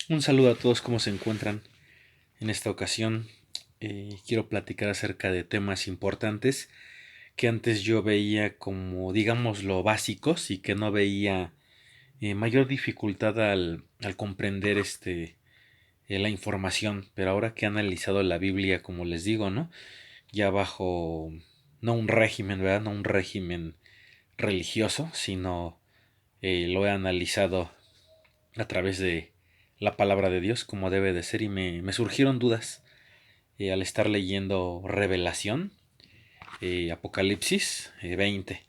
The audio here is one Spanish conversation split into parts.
Un saludo a todos, ¿cómo se encuentran? En esta ocasión quiero platicar acerca de temas importantes que antes yo veía como, digamos, lo básicos y que no veía mayor dificultad al comprender la información. Pero ahora que he analizado la Biblia, como les digo, ¿no? Ya bajo, no un régimen, ¿verdad? No un régimen religioso, sino lo he analizado a través de la palabra de Dios como debe de ser y me surgieron dudas al estar leyendo Revelación, Apocalipsis 20,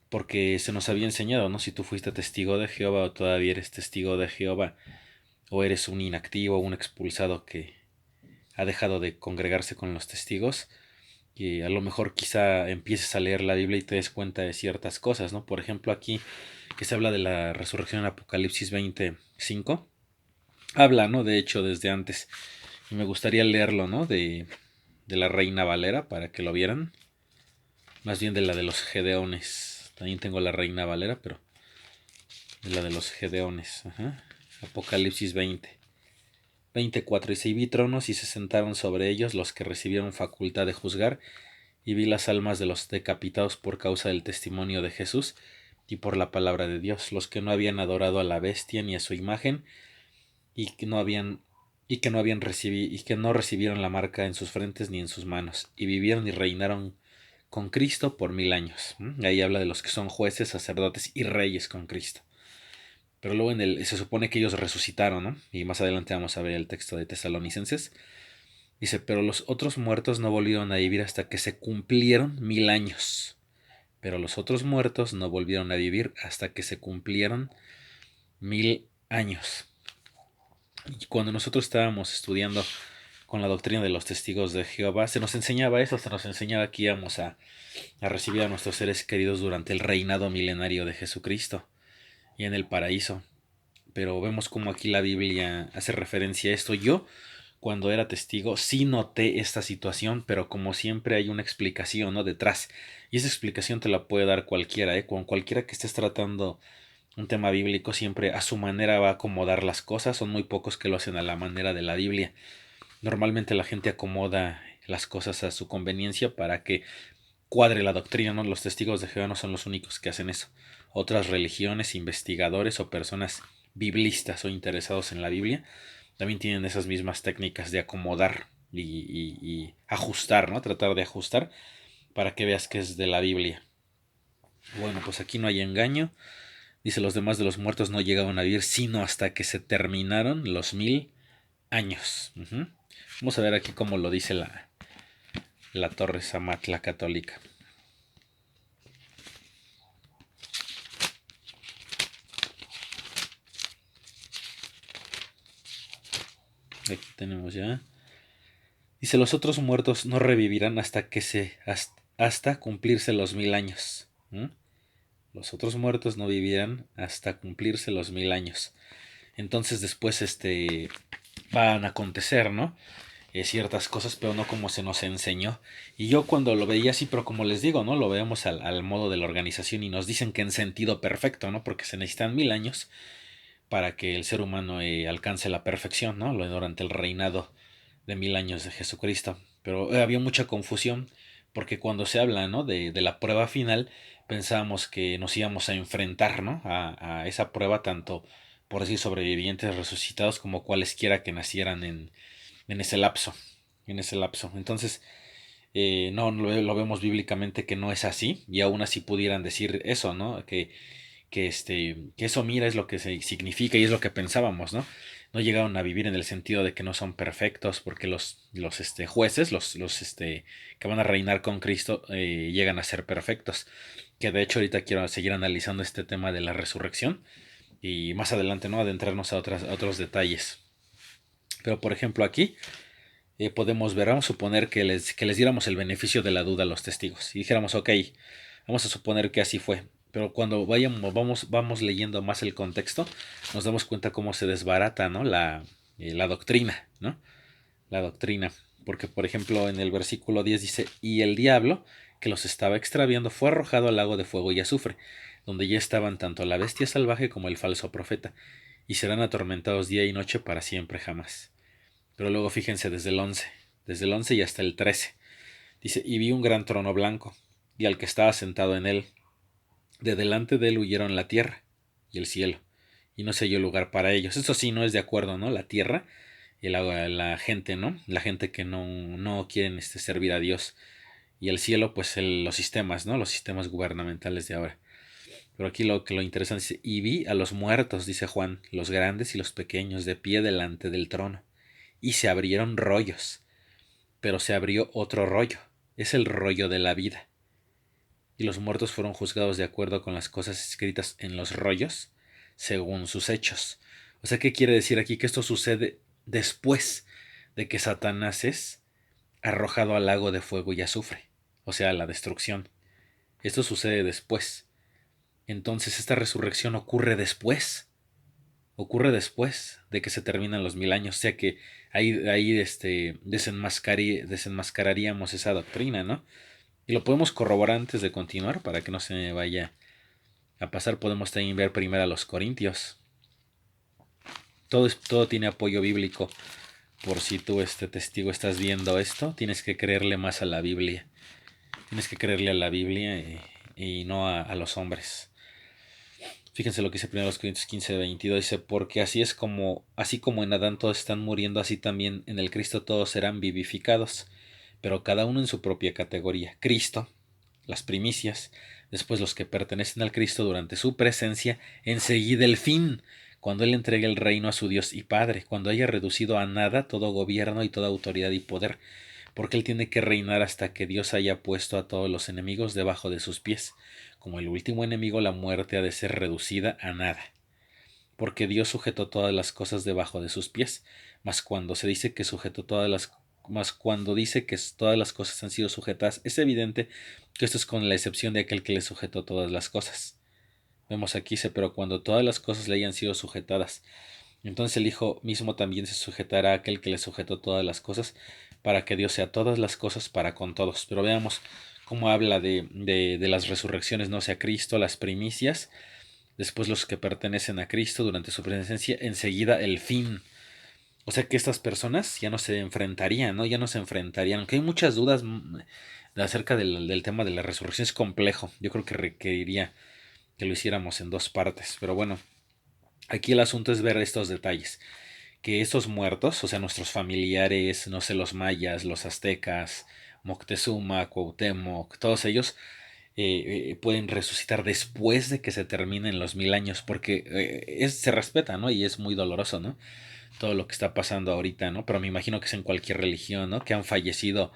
porque se nos había enseñado, ¿no? Si tú fuiste testigo de Jehová o todavía eres testigo de Jehová o eres un inactivo o un expulsado que ha dejado de congregarse con los testigos, y a lo mejor quizá empieces a leer la Biblia y te des cuenta de ciertas cosas, ¿no? Por ejemplo, aquí que se habla de la resurrección en Apocalipsis 25, habla, ¿no? De hecho, desde antes. Y me gustaría leerlo, ¿no? De la Reina Valera para que lo vieran. Más bien de la de los Gedeones. También tengo la Reina Valera, pero de la de los Gedeones. Ajá. Apocalipsis 20. 24. Y vi tronos y se sentaron sobre ellos los que recibieron facultad de juzgar, y vi las almas de los decapitados por causa del testimonio de Jesús y por la palabra de Dios, los que no habían adorado a la bestia ni a su imagen, y que no recibieron la marca en sus frentes ni en sus manos, y vivieron y reinaron con Cristo por 1000 años. Ahí habla de los que son jueces, sacerdotes y reyes con Cristo. Pero luego se supone que ellos resucitaron, ¿no? Y más adelante vamos a ver el texto de Tesalonicenses. Dice, pero los otros muertos no volvieron a vivir hasta que se cumplieron 1000 años. Pero los otros muertos no volvieron a vivir hasta que se cumplieron 1000 años. Y cuando nosotros estábamos estudiando con la doctrina de los testigos de Jehová, se nos enseñaba eso, se nos enseñaba que íbamos a recibir a nuestros seres queridos durante el reinado milenario de Jesucristo y en el paraíso. Pero vemos como aquí la Biblia hace referencia a esto. Yo, cuando era testigo, sí noté esta situación, pero como siempre hay una explicación, ¿no? Detrás. Y esa explicación te la puede dar cualquiera, ¿eh? Con cualquiera que estés tratando un tema bíblico, siempre a su manera va a acomodar las cosas. Son muy pocos que lo hacen a la manera de la Biblia. Normalmente la gente acomoda las cosas a su conveniencia para que cuadre la doctrina, ¿no? Los testigos de Jehová no son los únicos que hacen eso. Otras religiones, investigadores o personas biblistas o interesados en la Biblia también tienen esas mismas técnicas de acomodar y ajustar, ¿no? Tratar de ajustar para que veas que es de la Biblia. Bueno, pues aquí no hay engaño. Dice, los demás de los muertos no llegaban a vivir sino hasta que se terminaron los 1000 años. Vamos a ver aquí cómo lo dice la Torre Samat, la católica. Aquí tenemos ya. Dice, los otros muertos no revivirán hasta cumplirse los 1000 años. Los otros muertos no vivirán hasta cumplirse los 1000 años. Entonces después van a acontecer, ¿no? Ciertas cosas, pero no como se nos enseñó. Y yo cuando lo veía así, pero como les digo, ¿no? Lo vemos al modo de la organización y nos dicen que en sentido perfecto, ¿no? Porque se necesitan 1000 años para que el ser humano alcance la perfección, ¿no? Durante el reinado de 1000 años de Jesucristo. Pero había mucha confusión porque cuando se habla, ¿no? de la prueba final, pensábamos que nos íbamos a enfrentar, ¿no? A esa prueba tanto, por decir, sobrevivientes resucitados como cualesquiera que nacieran en ese lapso. En ese lapso. Entonces, no lo vemos bíblicamente que no es así, y aún así pudieran decir eso, ¿no? Que eso mira es lo que significa y es lo que pensábamos, ¿no? No llegaron a vivir en el sentido de que no son perfectos, porque los jueces, que van a reinar con Cristo, llegan a ser perfectos. Que de hecho ahorita quiero seguir analizando este tema de la resurrección y más adelante, ¿no? Adentrarnos a otros detalles. Pero por ejemplo aquí podemos ver, vamos a suponer que les diéramos el beneficio de la duda a los testigos y dijéramos, ok, vamos a suponer que así fue. Pero cuando vamos leyendo más el contexto, nos damos cuenta cómo se desbarata, ¿no? La doctrina, ¿no? La doctrina. Porque, por ejemplo, en el versículo 10 dice, y el diablo, que los estaba extraviando, fue arrojado al lago de fuego y azufre, donde ya estaban tanto la bestia salvaje como el falso profeta. y serán atormentados día y noche para siempre jamás. Pero luego fíjense desde el 11 y hasta el 13. Dice, y vi un gran trono blanco, y al que estaba sentado en él. De delante de él huyeron la tierra y el cielo, y no se halló lugar para ellos. Eso sí, no es de acuerdo, ¿no? La tierra y la gente, ¿no? La gente que no quieren servir a Dios. Y el cielo, pues los sistemas, ¿no? Los sistemas gubernamentales de ahora. Pero aquí lo interesante dice, y vi a los muertos, dice Juan, los grandes y los pequeños, de pie delante del trono. Y se abrieron rollos, pero se abrió otro rollo. Es el rollo de la vida. Y los muertos fueron juzgados de acuerdo con las cosas escritas en los rollos, según sus hechos. O sea, ¿qué quiere decir aquí? Que esto sucede después de que Satanás es arrojado al lago de fuego y azufre, o sea, la destrucción. Esto sucede después. Entonces, esta resurrección ocurre después de que se terminan los 1000 años, o sea que ahí desenmascararíamos esa doctrina, ¿no? Y lo podemos corroborar antes de continuar para que no se me vaya a pasar. Podemos también ver primero a los Corintios. Todo tiene apoyo bíblico. Por si tú, testigo, estás viendo esto, tienes que creerle más a la Biblia. Tienes que creerle a la Biblia y no a los hombres. Fíjense lo que dice 1 Corintios 15:22. Dice, porque así como en Adán todos están muriendo, así también en el Cristo todos serán vivificados, pero cada uno en su propia categoría. Cristo, las primicias, después los que pertenecen al Cristo durante su presencia, enseguida el fin, cuando Él entregue el reino a su Dios y Padre, cuando haya reducido a nada todo gobierno y toda autoridad y poder, porque Él tiene que reinar hasta que Dios haya puesto a todos los enemigos debajo de sus pies. Como el último enemigo, la muerte ha de ser reducida a nada, porque Dios sujetó todas las cosas debajo de sus pies, mas cuando dice que todas las cosas han sido sujetadas, es evidente que esto es con la excepción de aquel que le sujetó todas las cosas. Vemos aquí, dice, pero cuando todas las cosas le hayan sido sujetadas, entonces el Hijo mismo también se sujetará a aquel que le sujetó todas las cosas, para que Dios sea todas las cosas para con todos. Pero veamos cómo habla de las resurrecciones, no sea Cristo, las primicias, después los que pertenecen a Cristo durante su presencia, enseguida el fin. O sea que estas personas ya no se enfrentarían, ¿no? Ya no se enfrentarían. Aunque hay muchas dudas acerca del tema de la resurrección, es complejo. Yo creo que requeriría que lo hiciéramos en dos partes. Pero bueno, aquí el asunto es ver estos detalles. Que estos muertos, o sea, nuestros familiares, no sé, los mayas, los aztecas, Moctezuma, Cuauhtémoc, todos ellos pueden resucitar después de que se terminen los 1000 años, porque se respeta, ¿no? Y es muy doloroso, ¿no? Todo lo que está pasando ahorita, ¿no? Pero me imagino que es en cualquier religión, ¿no? Que han fallecido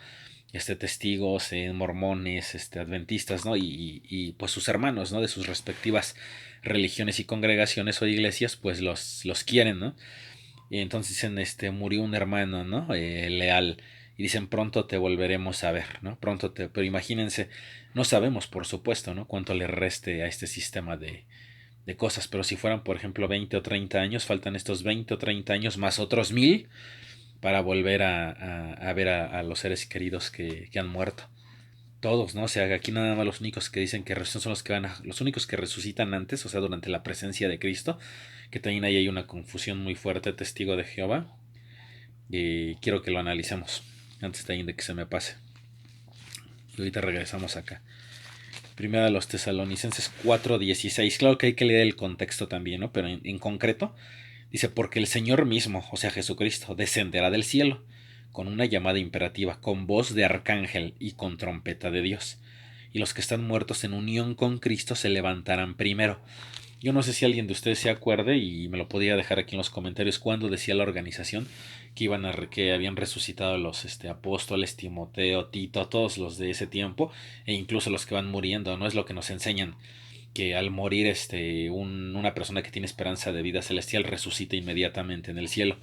testigos, mormones, adventistas, ¿no? Y pues sus hermanos, ¿no? De sus respectivas religiones y congregaciones o iglesias, pues los quieren, ¿no? Y entonces dicen, murió un hermano, ¿no? Leal. Y dicen, pronto te volveremos a ver, ¿no? Pero imagínense, no sabemos, por supuesto, ¿no? Cuánto le reste a este sistema de cosas, pero si fueran, por ejemplo, 20 o 30 años, faltan estos 20 o 30 años más otros 1000 para volver a ver a los seres queridos que han muerto. Todos, ¿no? O sea, aquí nada más los únicos que dicen que resucitan son los únicos que resucitan antes, o sea, durante la presencia de Cristo, que también ahí hay una confusión muy fuerte, testigo de Jehová, y quiero que lo analicemos antes también de que se me pase. Y ahorita regresamos acá. Primera de los Tesalonicenses 4:16. Claro que hay que leer el contexto también, ¿no? Pero en concreto, dice, porque el Señor mismo, o sea Jesucristo, descenderá del cielo con una llamada imperativa, con voz de arcángel y con trompeta de Dios. Y los que están muertos en unión con Cristo se levantarán primero. Yo no sé si alguien de ustedes se acuerde y me lo podría dejar aquí en los comentarios cuando decía la organización que habían resucitado los apóstoles, Timoteo, Tito, todos los de ese tiempo e incluso los que van muriendo, no es lo que nos enseñan que al morir una persona que tiene esperanza de vida celestial resucita inmediatamente en el cielo.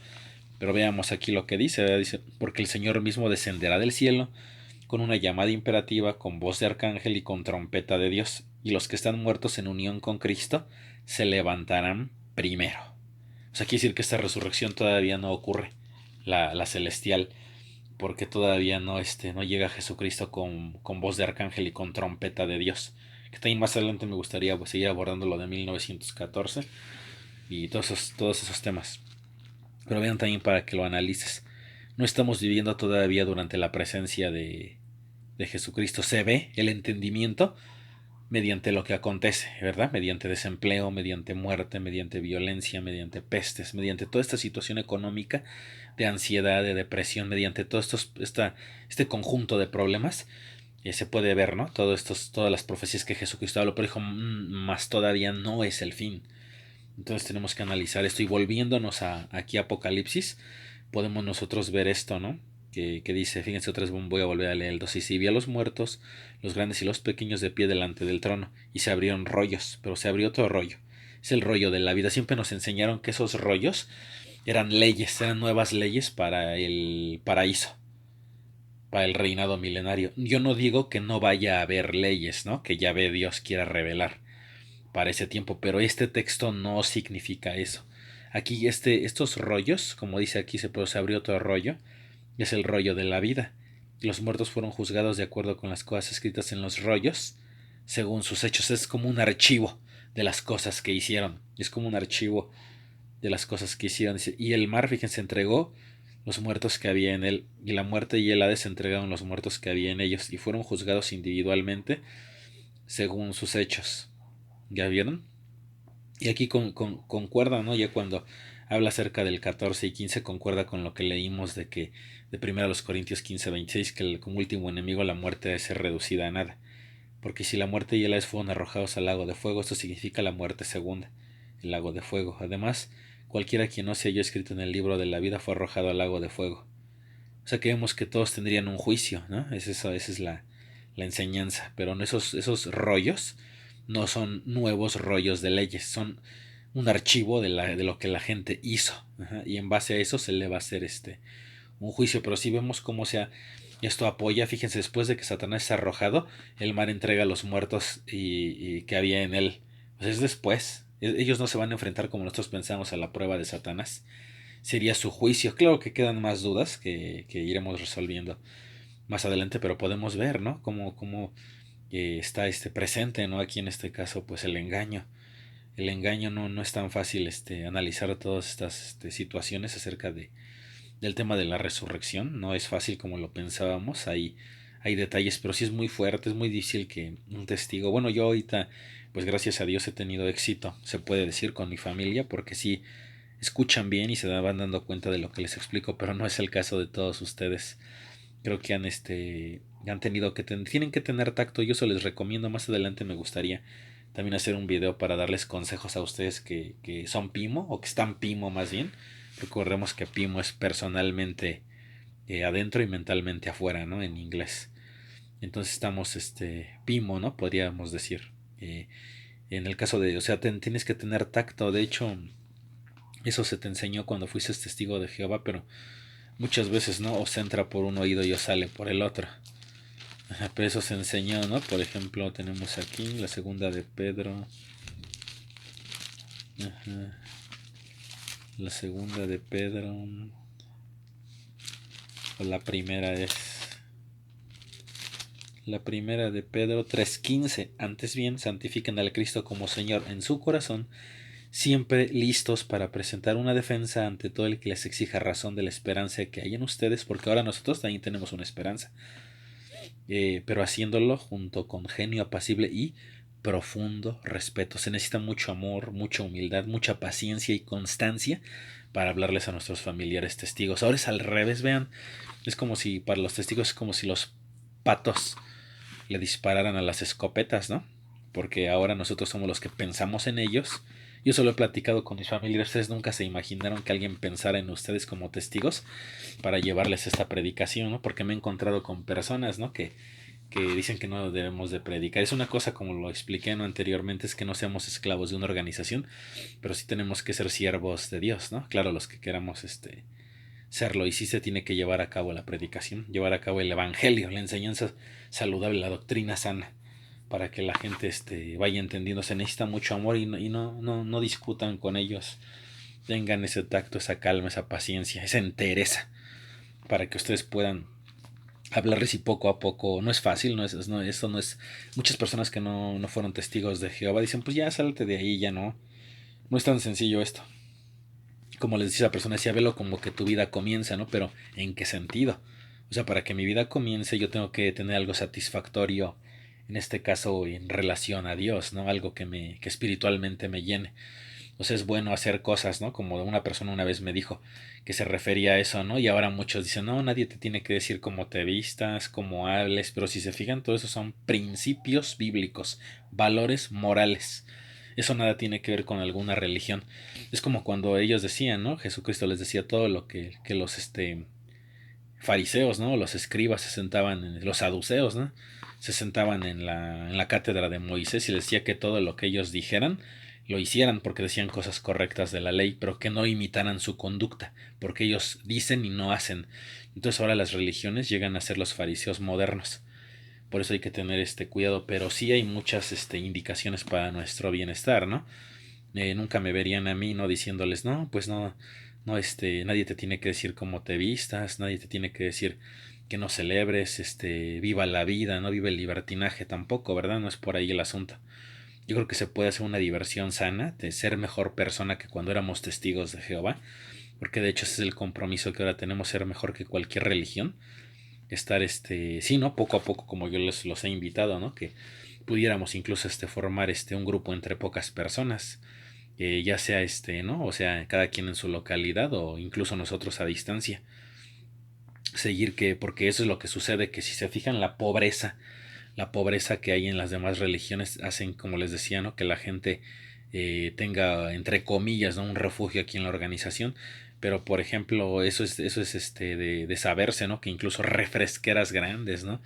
Pero veamos aquí lo que dice, porque el Señor mismo descenderá del cielo con una llamada imperativa, con voz de arcángel y con trompeta de Dios, y los que están muertos en unión con Cristo se levantarán primero. O sea, quiere decir que esta resurrección todavía no ocurre, la celestial, porque todavía no llega Jesucristo con voz de arcángel y con trompeta de Dios. Que también más adelante me gustaría seguir abordando lo de 1914. y todos esos temas. Pero vean también para que lo analices. No estamos viviendo todavía durante la presencia de Jesucristo. Se ve el entendimiento mediante lo que acontece, ¿verdad? Mediante desempleo, mediante muerte, mediante violencia, mediante pestes, mediante toda esta situación económica de ansiedad, de depresión, mediante todo este conjunto de problemas. Se puede ver, ¿no? Todas las profecías que Jesucristo habló, pero dijo, más todavía no es el fin. Entonces tenemos que analizar esto y volviéndonos aquí a Apocalipsis, podemos nosotros ver esto, ¿no? Que dice, fíjense otra vez, voy a volver a leer el 2, y vi a los muertos, los grandes y los pequeños de pie delante del trono, y se abrieron rollos, pero se abrió otro rollo, es el rollo de la vida. Siempre nos enseñaron que esos rollos eran leyes, eran nuevas leyes para el paraíso, para el reinado milenario. Yo no digo que no vaya a haber leyes, ¿no? Que ya ve Dios quiera revelar para ese tiempo, pero este texto no significa eso. Aquí estos rollos, como dice aquí, se abrió otro rollo, es el rollo de la vida. Los muertos fueron juzgados de acuerdo con las cosas escritas en los rollos, según sus hechos. Es como un archivo de las cosas que hicieron. Es como un archivo de las cosas que hicieron. Y el mar, fíjense, entregó los muertos que había en él, y la muerte y el Hades entregaron los muertos que había en ellos, y fueron juzgados individualmente según sus hechos. ¿Ya vieron? Y aquí concuerda, ¿no? Ya cuando habla acerca del 14 y 15, concuerda con lo que leímos de 1 Corintios 15:26, que como último enemigo la muerte debe ser reducida a nada. Porque si la muerte y el Hades fueron arrojados al lago de fuego, esto significa la muerte segunda, el lago de fuego. Además, cualquiera quien no se halló escrito en el libro de la vida fue arrojado al lago de fuego. O sea que vemos que todos tendrían un juicio, ¿no? Esa es la enseñanza. Pero esos rollos no son nuevos rollos de leyes, son un archivo de lo que la gente hizo. Ajá, y en base a eso se le va a hacer un juicio. Pero si vemos cómo esto apoya, fíjense, después de que Satanás es arrojado, el mar entrega a los muertos y que había en él. Pues es después. Ellos no se van a enfrentar como nosotros pensamos a la prueba de Satanás. Sería su juicio. Claro que quedan más dudas que iremos resolviendo más adelante, pero podemos ver, ¿no? Cómo está presente, ¿no? Aquí en este caso, pues el engaño. El engaño no es tan fácil analizar todas estas situaciones acerca del tema de la resurrección. No es fácil como lo pensábamos. Hay detalles, pero sí es muy fuerte, es muy difícil que un testigo. Bueno, yo ahorita, pues gracias a Dios he tenido éxito, se puede decir, con mi familia, porque sí escuchan bien y se van dando cuenta de lo que les explico, pero no es el caso de todos ustedes. Creo que han tenido tienen que tener tacto. Yo se les recomiendo. Más adelante me gustaría también hacer un video para darles consejos a ustedes que son Pimo, o que están Pimo más bien. Recordemos que Pimo es personalmente adentro y mentalmente afuera, ¿no? En inglés. Entonces estamos Pimo, ¿no? Podríamos decir. En el caso o sea, tienes que tener tacto. De hecho, eso se te enseñó cuando fuiste testigo de Jehová, pero muchas veces no, os entra por un oído y os sale por el otro. Ajá, pero eso se enseñó, ¿no? Por ejemplo, tenemos aquí la segunda de Pedro. Ajá. La segunda de Pedro. O la primera es. La primera de Pedro 3:15. Antes bien, santifiquen al Cristo como Señor en su corazón, siempre listos para presentar una defensa ante todo el que les exija razón de la esperanza que hay en ustedes, porque ahora nosotros también tenemos una esperanza. Pero haciéndolo junto con genio apacible y profundo respeto. Se necesita mucho amor, mucha humildad, mucha paciencia y constancia para hablarles a nuestros familiares testigos. Ahora es al revés, vean. Es como si para los testigos es como si los patos le dispararan a las escopetas, ¿no? Porque ahora nosotros somos los que pensamos en ellos. Yo solo he platicado con mis familiares. Ustedes nunca se imaginaron que alguien pensara en ustedes como testigos para llevarles esta predicación, ¿no? Porque me he encontrado con personas, ¿no? Que dicen que no debemos de predicar. Es una cosa, como lo expliqué, ¿no? Anteriormente, es que no seamos esclavos de una organización, pero sí tenemos que ser siervos de Dios, ¿no? Claro, los que queramos serlo, y sí se tiene que llevar a cabo la predicación, llevar a cabo el evangelio, la enseñanza saludable, la doctrina sana, para que la gente vaya entendiendo. Se necesita mucho amor y no discutan con ellos. Tengan ese tacto, esa calma, esa paciencia, esa entereza, para que ustedes puedan hablarles, y poco a poco. No es fácil, esto no es. Muchas personas que no fueron testigos de Jehová dicen, pues ya salte de ahí, ya no. No es tan sencillo esto. Como les decía, la persona decía, velo como que tu vida comienza, ¿no? Pero ¿en qué sentido? O sea, para que mi vida comience yo tengo que tener algo satisfactorio, en este caso en relación a Dios, ¿no? Algo que espiritualmente me llene. O sea, es bueno hacer cosas, ¿no? Como una persona una vez me dijo que se refería a eso, ¿no? Y ahora muchos dicen, no, nadie te tiene que decir cómo te vistas, cómo hables, pero si se fijan, todo eso son principios bíblicos, valores morales. Eso nada tiene que ver con alguna religión. Es como cuando ellos decían, ¿no? Jesucristo les decía todo lo que los fariseos, ¿no? Los escribas se sentaban, los saduceos, ¿no? Se sentaban en la cátedra de Moisés y les decía que todo lo que ellos dijeran lo hicieran porque decían cosas correctas de la ley, pero que no imitaran su conducta, porque ellos dicen y no hacen. Entonces ahora las religiones llegan a ser los fariseos modernos. Por eso hay que tener cuidado, pero sí hay muchas indicaciones para nuestro bienestar, ¿no? Nunca me verían a mí no diciéndoles, no, pues no, no, nadie te tiene que decir cómo te vistas, nadie te tiene que decir que no celebres, viva la vida, no vive el libertinaje tampoco, ¿verdad? No es por ahí el asunto. Yo creo que se puede hacer una diversión sana de ser mejor persona que cuando éramos testigos de Jehová, porque de hecho ese es el compromiso que ahora tenemos, ser mejor que cualquier religión, estar sí, ¿no? Poco a poco como yo los he invitado, ¿no? Que pudiéramos incluso formar un grupo entre pocas personas, ya sea ¿no? O sea, cada quien en su localidad o incluso nosotros a distancia. Seguir que, porque eso es lo que sucede, que si se fijan la pobreza que hay en las demás religiones hacen, como les decía, ¿no? Que la gente tenga, entre comillas, ¿no? Un refugio aquí en la organización. Pero, por ejemplo, eso es de saberse, ¿no? Que incluso refresqueras grandes, ¿no?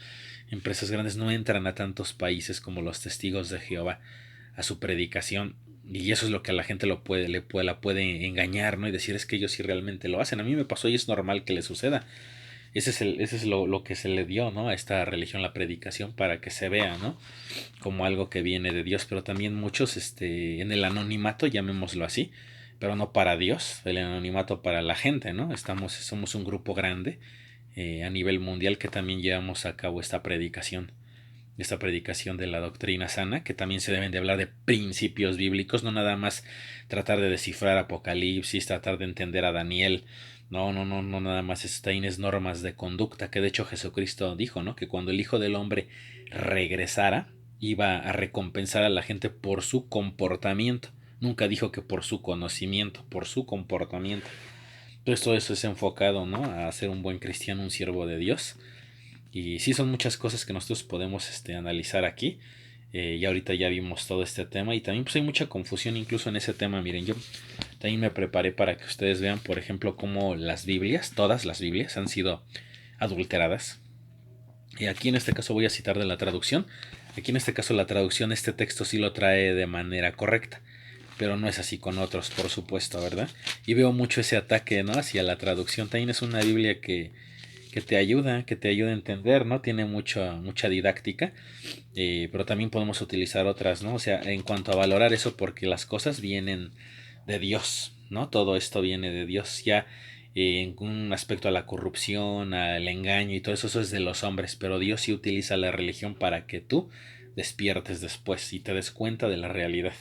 Empresas grandes no entran a tantos países como los testigos de Jehová a su predicación. Y eso es lo que a la gente la puede engañar, ¿no? Y decir es que ellos sí realmente lo hacen. A mí me pasó y es normal que le suceda. Ese es lo que se le dio, ¿no? A esta religión, la predicación, para que se vea, ¿no? Como algo que viene de Dios, pero también muchos, en el anonimato, llamémoslo así, pero no para Dios, el anonimato para la gente, ¿no? Somos un grupo grande a nivel mundial que también llevamos a cabo esta predicación de la doctrina sana, que también se deben de hablar de principios bíblicos, no nada más tratar de descifrar Apocalipsis, tratar de entender a Daniel, no, nada más es normas de conducta, que de hecho Jesucristo dijo, ¿no? Que cuando el Hijo del Hombre regresara, iba a recompensar a la gente por su comportamiento. Nunca dijo que por su conocimiento, por su comportamiento. Entonces todo eso es enfocado, ¿no? A ser un buen cristiano, un siervo de Dios. Y sí son muchas cosas que nosotros podemos analizar aquí. Y ahorita ya vimos todo este tema y también pues hay mucha confusión incluso en ese tema. Miren, yo también me preparé para que ustedes vean, por ejemplo, cómo las Biblias, todas las Biblias han sido adulteradas. Y aquí en este caso voy a citar de la traducción. Aquí en este caso la traducción, este texto sí lo trae de manera correcta, pero no es así con otros, por supuesto, ¿verdad? Y veo mucho ese ataque, ¿no? Hacia la traducción. También es una Biblia que que te ayuda a entender, ¿no? Tiene mucha didáctica, pero también podemos utilizar otras, ¿no? O sea, en cuanto a valorar eso, porque las cosas vienen de Dios, ¿no? Todo esto viene de Dios, ya en un aspecto a la corrupción, al engaño y todo eso, eso es de los hombres, pero Dios sí utiliza la religión para que tú despiertes después y te des cuenta de la realidad.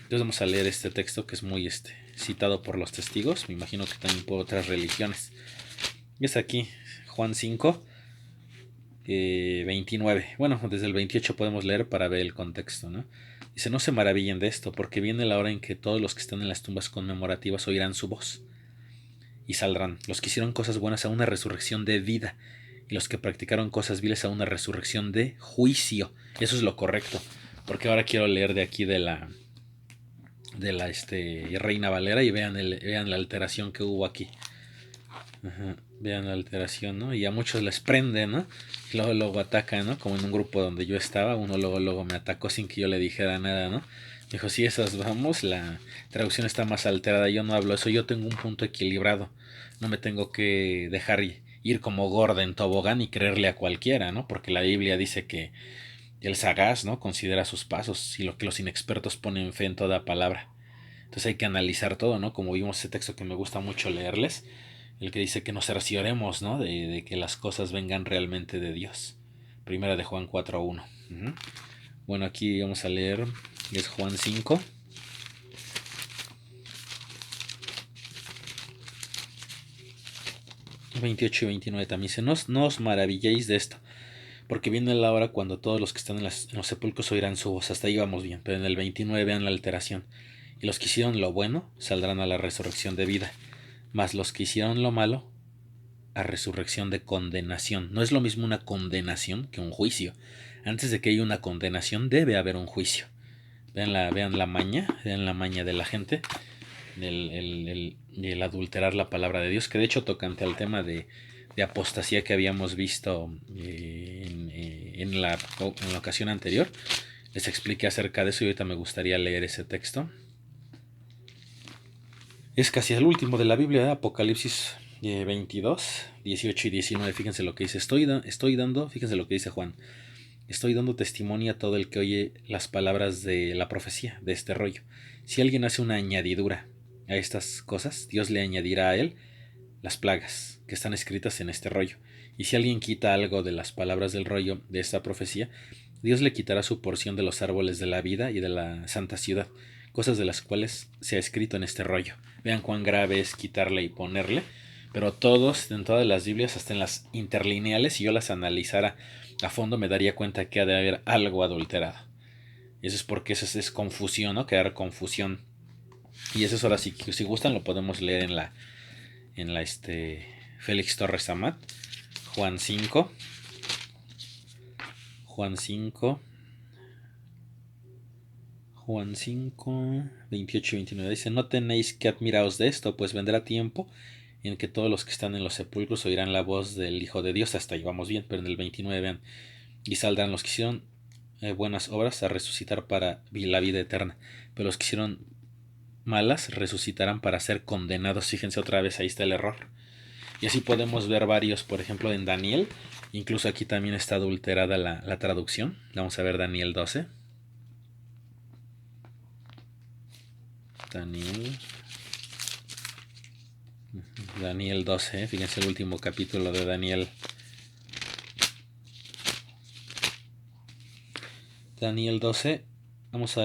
Entonces vamos a leer este texto que es muy citado por los testigos, me imagino que también por otras religiones. Y es aquí, Juan 5, 29. Bueno, desde el 28 podemos leer para ver el contexto, ¿no? Dice, no se maravillen de esto, porque viene la hora en que todos los que están en las tumbas conmemorativas oirán su voz y saldrán, los que hicieron cosas buenas a una resurrección de vida y los que practicaron cosas viles a una resurrección de juicio. Eso es lo correcto, porque ahora quiero leer de aquí de la Reina Valera y vean la alteración que hubo aquí. Ajá, vean la alteración, ¿no? Y a muchos les prende, ¿no? Y luego atacan, ¿no? Como en un grupo donde yo estaba, uno luego me atacó sin que yo le dijera nada, ¿no? Me dijo, sí, esas vamos, la traducción está más alterada, yo no hablo eso, yo tengo un punto equilibrado, no me tengo que dejar ir como gorda en tobogán y creerle a cualquiera, ¿no? Porque la Biblia dice que el sagaz, ¿no? Considera sus pasos y lo que los inexpertos ponen fe en toda palabra. Entonces hay que analizar todo, ¿no? Como vimos ese texto que me gusta mucho leerles, el que dice que nos cercioremos, ¿no? De que las cosas vengan realmente de Dios. Primera de Juan 4.1. Bueno, aquí vamos a leer, es Juan 5, 28 y 29 también dice, no os maravilléis de esto, porque viene la hora cuando todos los que están en los sepulcros oirán su voz. Hasta ahí vamos bien, pero en el 29 vean la alteración. Y los que hicieron lo bueno saldrán a la resurrección de vida, mas los que hicieron lo malo a resurrección de condenación. No es lo mismo una condenación que un juicio. Antes de que haya una condenación debe haber un juicio. Vean la maña de la gente, el adulterar la palabra de Dios, que de hecho tocante al tema de apostasía que habíamos visto en la ocasión anterior, les expliqué acerca de eso y ahorita me gustaría leer ese texto. Es casi el último de la Biblia, Apocalipsis 22, 18 y 19. Fíjense lo que dice, fíjense lo que dice Juan. Estoy dando testimonio a todo el que oye las palabras de la profecía, de este rollo. Si alguien hace una añadidura a estas cosas, Dios le añadirá a él las plagas que están escritas en este rollo. Y si alguien quita algo de las palabras del rollo de esta profecía, Dios le quitará su porción de los árboles de la vida y de la santa ciudad, cosas de las cuales se ha escrito en este rollo. Vean cuán grave es quitarle y ponerle, pero en todas las Biblias, hasta en las interlineales, si yo las analizara a fondo, me daría cuenta que ha de haber algo adulterado. Eso es porque eso es confusión, ¿no? Crear confusión. Y eso es ahora sí, si gustan, lo podemos leer en la Félix Torres Amat, Juan 5, 28 y 29. Dice, no tenéis que admiraos de esto, pues vendrá tiempo en que todos los que están en los sepulcros oirán la voz del Hijo de Dios. Hasta ahí vamos bien, pero en el 29 vean, y saldrán los que hicieron buenas obras a resucitar para la vida eterna, pero los que hicieron malas resucitarán para ser condenados. Fíjense otra vez, ahí está el error. Y así podemos ver varios, por ejemplo en Daniel, incluso aquí también está adulterada la traducción. Vamos a ver Daniel 12. Daniel 12, fíjense el último capítulo de Daniel. Daniel 12, vamos a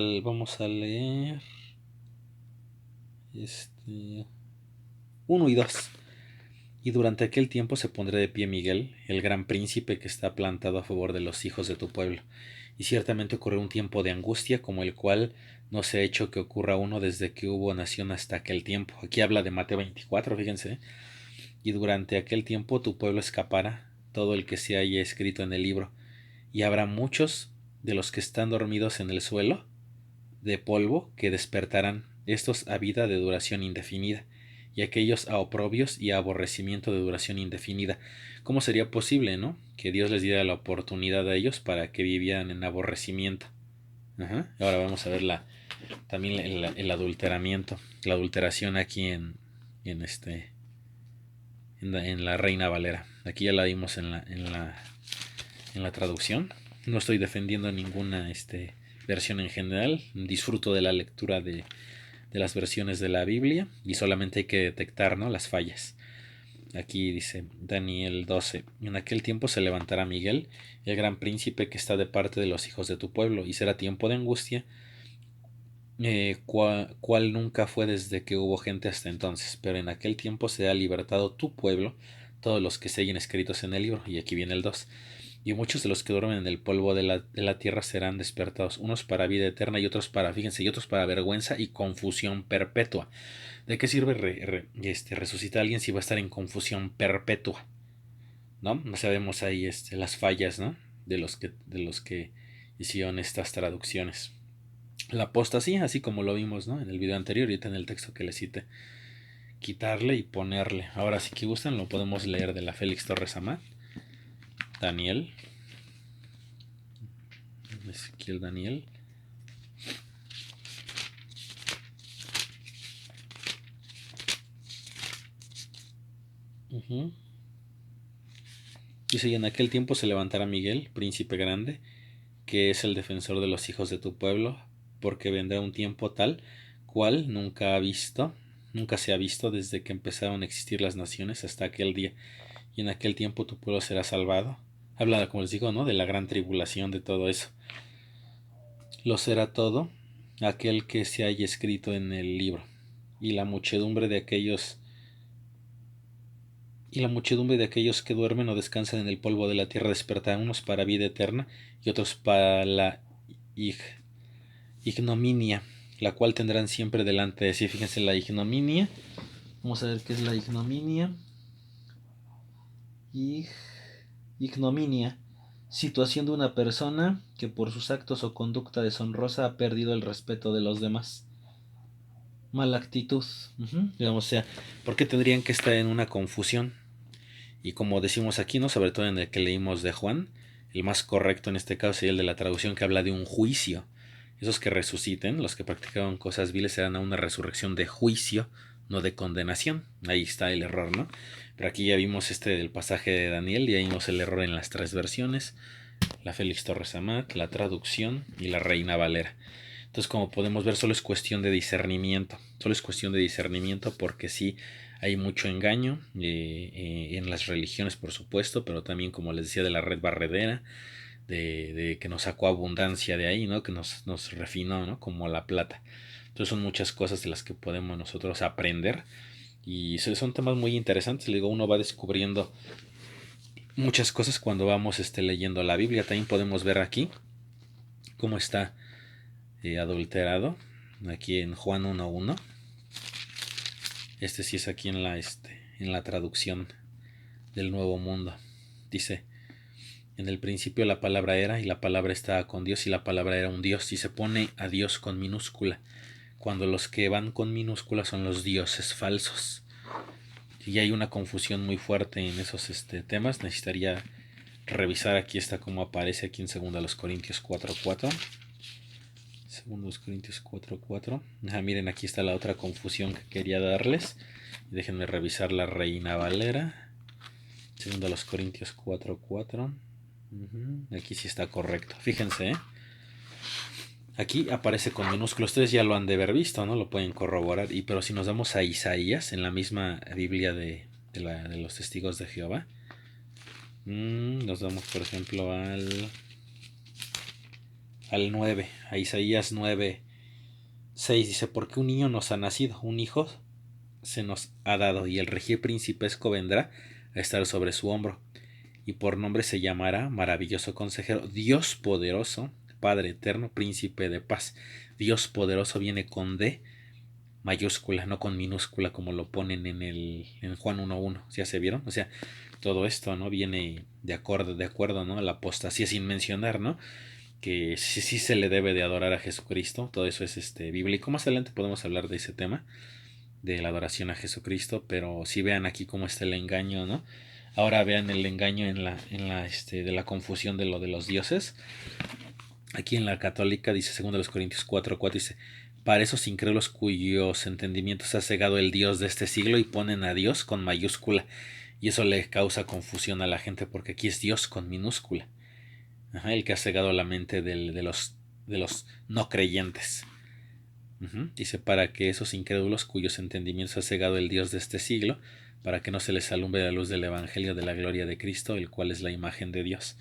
leer 1 y 2. Y durante aquel tiempo se pondrá de pie Miguel, el gran príncipe que está plantado a favor de los hijos de tu pueblo. Y ciertamente ocurrió un tiempo de angustia como el cual no se ha hecho que ocurra uno desde que hubo nación hasta aquel tiempo. Aquí habla de Mateo 24, fíjense. Y durante aquel tiempo tu pueblo escapará, todo el que se haya escrito en el libro. Y habrá muchos de los que están dormidos en el suelo de polvo que despertarán, estos a vida de duración indefinida, y aquellos a oprobios y a aborrecimiento de duración indefinida. ¿Cómo sería posible, no? Que Dios les diera la oportunidad a ellos para que vivieran en aborrecimiento. Ahora vamos a ver también el adulteramiento, la adulteración aquí en la Reina Valera. Aquí ya la vimos en la traducción. No estoy defendiendo ninguna versión en general. Disfruto de la lectura de las versiones de la Biblia y solamente hay que detectar, ¿no?, las fallas. Aquí dice Daniel 12, en aquel tiempo se levantará Miguel, el gran príncipe que está de parte de los hijos de tu pueblo, y será tiempo de angustia, cual nunca fue desde que hubo gente hasta entonces, pero en aquel tiempo se ha libertado tu pueblo, todos los que se hallen escritos en el libro. Y aquí viene el 2. Y muchos de los que duermen en el polvo de la tierra serán despertados, unos para vida eterna y otros para, fíjense, y otros para vergüenza y confusión perpetua. ¿De qué sirve resucitar a alguien si va a estar en confusión perpetua? ¿No? No sabemos ahí las fallas, ¿no?, de los que hicieron estas traducciones. La apostasía, así como lo vimos, ¿no?, en el video anterior y ahorita en el texto que les cité. Quitarle y ponerle. Ahora, si que gustan, lo podemos leer de la Félix Torres Amat. Daniel. Ezequiel Daniel. Dice, y en aquel tiempo se levantará Miguel, príncipe grande, que es el defensor de los hijos de tu pueblo, porque vendrá un tiempo tal cual nunca se ha visto desde que empezaron a existir las naciones hasta aquel día, y en aquel tiempo tu pueblo será salvado. Habla, como les digo, ¿no?, de la gran tribulación, de todo eso. Lo será todo aquel que se haya escrito en el libro, y la muchedumbre de aquellos y la muchedumbre de aquellos que duermen o descansan en el polvo de la tierra despertarán, unos para vida eterna y otros para la ignominia, la cual tendrán siempre delante de sí. Fíjense, la ignominia. Vamos a ver qué es la ignominia. Ignominia. Situación de una persona que por sus actos o conducta deshonrosa ha perdido el respeto de los demás. Mala actitud. Digamos, o sea, ¿por qué tendrían que estar en una confusión? Y como decimos aquí, ¿no? Sobre todo en el que leímos de Juan, el más correcto en este caso sería el de la traducción que habla de un juicio. Esos que resuciten, los que practicaban cosas viles, serán a una resurrección de juicio, no de condenación. Ahí está el error, ¿no? Pero aquí ya vimos del pasaje de Daniel, y ahí vimos el error en las tres versiones: la Félix Torres Amat, la traducción y la Reina Valera. Entonces, como podemos ver, solo es cuestión de discernimiento. Solo es cuestión de discernimiento, porque sí hay mucho engaño en las religiones, por supuesto, pero también, como les decía, de la red barredera, de que nos sacó abundancia de ahí, ¿no? Que nos refinó, ¿no? Como la plata. Entonces son muchas cosas de las que podemos nosotros aprender, y son temas muy interesantes. Le digo, uno va descubriendo muchas cosas cuando vamos leyendo la Biblia. También podemos ver aquí cómo está adulterado aquí en Juan 1.1. Sí es aquí en la traducción del Nuevo Mundo. Dice: en el principio la palabra era, y la palabra estaba con Dios, y la palabra era un Dios. Y se pone a Dios con minúscula, cuando los que van con minúscula son los dioses falsos. Y hay una confusión muy fuerte en esos temas. Necesitaría revisar aquí cómo aparece aquí en 2 Corintios 4.4. 2 Corintios 4.4. Miren, aquí está la otra confusión que quería darles. Déjenme revisar la Reina Valera. 2 Corintios 4.4. Aquí sí está correcto. Fíjense, aquí aparece con minúsculos. Ustedes ya lo han de haber visto, ¿no? Lo pueden corroborar. Pero si nos damos a Isaías, en la misma Biblia de los Testigos de Jehová, nos damos, por ejemplo, al 9, a Isaías 9:6. Dice: porque un niño nos ha nacido, un hijo se nos ha dado, y el regir principesco vendrá a estar sobre su hombro, y por nombre se llamará Maravilloso Consejero, Dios Poderoso, Padre Eterno, Príncipe de Paz. Dios Poderoso viene con D mayúscula, no con minúscula como lo ponen en Juan 1.1. ¿Ya se vieron? O sea, todo esto, ¿no? Viene de acuerdo, ¿no? A la apostasía, sin mencionar, ¿no? Que sí se le debe de adorar a Jesucristo. Todo eso es bíblico. Más adelante podemos hablar de ese tema, de la adoración a Jesucristo, pero sí vean aquí cómo está el engaño, ¿no? Ahora vean el engaño de la confusión de lo de los dioses. Aquí en la católica dice, 2 Corintios 4.4, dice: para esos incrédulos cuyos entendimientos ha cegado el Dios de este siglo, y ponen a Dios con mayúscula, y eso le causa confusión a la gente, porque aquí es Dios con minúscula. El que ha cegado la mente de los no creyentes. Dice: para que esos incrédulos cuyos entendimientos ha cegado el Dios de este siglo, para que no se les alumbre la luz del Evangelio de la gloria de Cristo, el cual es la imagen de Dios.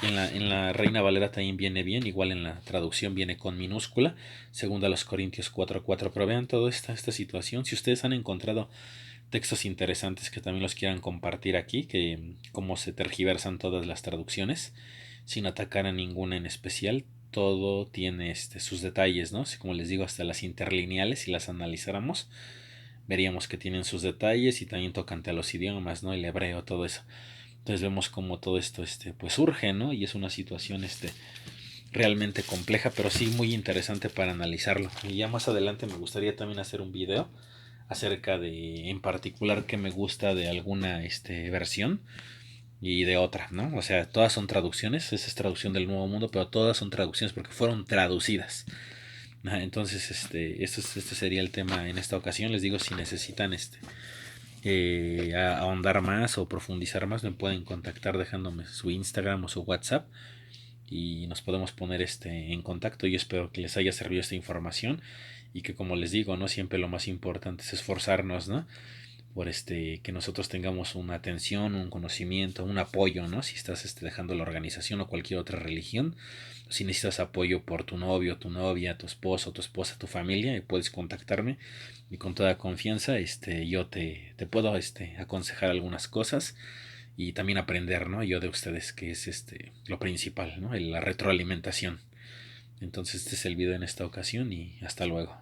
Y en la Reina Valera también viene bien, igual en la traducción viene con minúscula, 2 Corintios 4.4. Pero vean toda esta situación. Si ustedes han encontrado textos interesantes que también los quieran compartir aquí, que cómo se tergiversan todas las traducciones, sin atacar a ninguna en especial. Todo tiene sus detalles, ¿no? Así como les digo, hasta las interlineales, si las analizáramos, veríamos que tienen sus detalles, y también tocante a los idiomas, ¿no? El hebreo, todo eso. Entonces vemos como todo esto pues surge, ¿no? Y es una situación realmente compleja, pero sí muy interesante para analizarlo. Y ya más adelante me gustaría también hacer un video acerca de, en particular, qué me gusta de alguna versión y de otra, ¿no? O sea, todas son traducciones. Esa es traducción del Nuevo Mundo, pero todas son traducciones porque fueron traducidas. Entonces, este sería el tema en esta ocasión. Les digo, si necesitan ahondar más o profundizar más, me pueden contactar dejándome su Instagram o su WhatsApp, y nos podemos poner en contacto. Yo espero que les haya servido esta información, y que, como les digo, no siempre lo más importante es esforzarnos, ¿no? que nosotros tengamos una atención, un conocimiento, un apoyo, ¿no? Si estás dejando la organización o cualquier otra religión, si necesitas apoyo por tu novio, tu novia, tu esposo, tu esposa, tu familia, puedes contactarme y con toda confianza, yo te puedo, aconsejar algunas cosas y también aprender, ¿no? Yo de ustedes, que es, lo principal, ¿no? La retroalimentación. Entonces este es el video en esta ocasión y hasta luego.